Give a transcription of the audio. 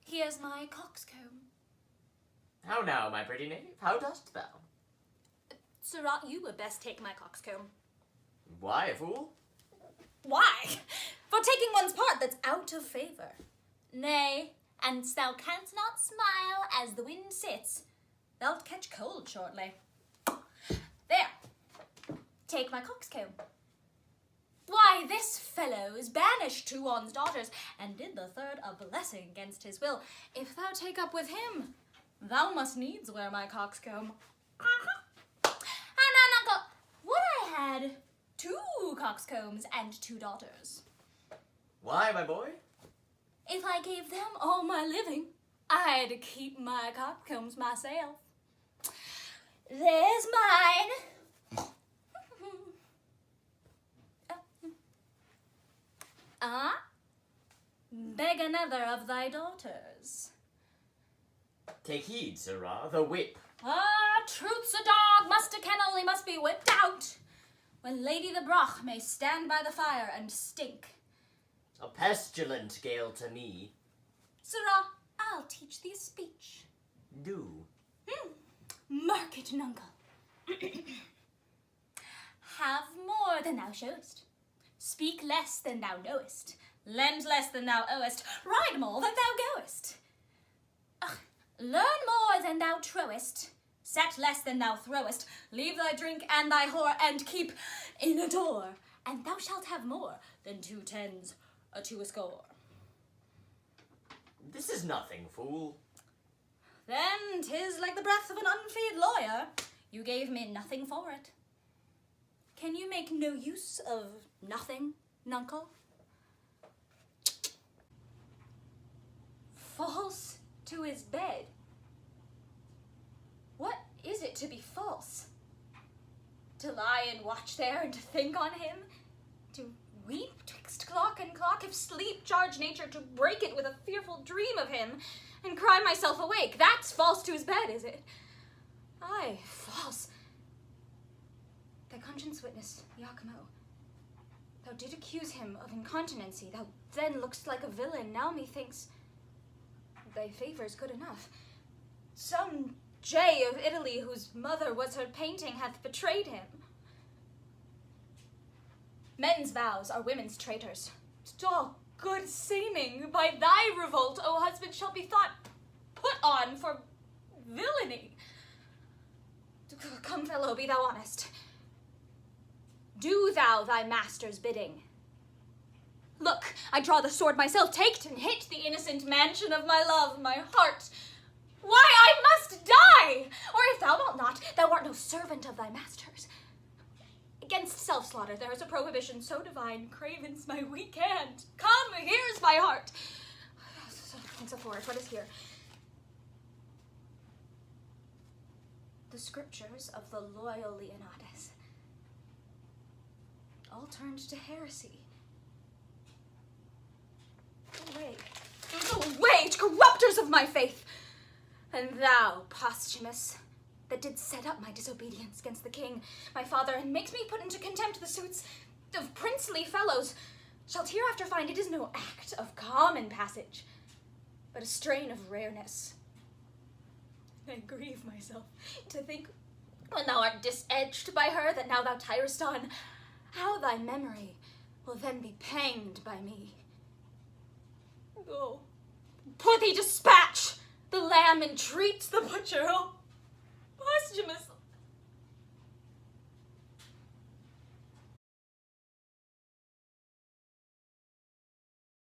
Here's my coxcomb. How now, my pretty knave? How dost thou? Sirrah, you would best take my coxcomb. Why, fool? Why? For taking one's part that's out of favour. Nay, and thou canst not smile as the wind sits. Thou'lt catch cold shortly. There, take my coxcomb. Why, this fellow is banished to one's daughters, and did the third a blessing against his will. If thou take up with him, thou must needs wear my coxcomb. And uncle, would I had 2 coxcombs and 2 daughters. Why, my boy? If I gave them all my living, I'd keep my coxcombs myself. There's mine. Beg another of thy daughters. Take heed, sirrah, the whip. Truth's a dog, must a kennel, he must be whipped out. When Lady the Broch may stand by the fire and stink. A pestilent gale to me. Sirrah, I'll teach thee a speech. Do. Mark it, nuncle. Have more than thou showest. Speak less than thou knowest. Lend less than thou owest. Ride more than thou goest. Learn more than thou trowest. Set less than thou throwest. Leave thy drink and thy whore, and keep in a door. And thou shalt have more than 2 tens to a score. This is nothing, fool. Then 'tis like the breath of an unfee'd lawyer. You gave me nothing for it. Can you make no use of nothing, nuncle? False to his bed. What is it to be false? To lie and watch there and to think on him? To weep twixt clock and clock, if sleep charge nature, to break it with a fearful dream of him, and cry myself awake? That's false to his bed, is it? Aye, false. Thy conscience witness, Iachimo. Thou did accuse him of incontinency. Thou then look'st like a villain. Now methinks thy favour's good enough. Some jay of Italy, whose mother was her painting, hath betrayed him. Men's vows are women's traitors. All good seeming by thy revolt, O husband, shall be thought put on for villainy. Come, fellow, be thou honest. Do thou thy master's bidding. Look, I draw the sword myself. Take't and hit the innocent mansion of my love, my heart. Why, I must die! Or if thou wilt not, thou art no servant of thy master's. Against self-slaughter there is a prohibition so divine, cravens my weak hand. Come, here's my heart. Prince of Forest, what is here? The scriptures of the loyal Leonidas. All turned to heresy. Go away, corrupters of my faith! And thou, Posthumus, that did set up my disobedience against the king, my father, and makes me put into contempt the suits of princely fellows, shalt hereafter find it is no act of common passage, but a strain of rareness. I grieve myself to think, when thou art disedged by her that now thou tirest on, how thy memory will then be panged by me. Go, prithee dispatch! The lamb entreats the butcher. Oh, Posthumus,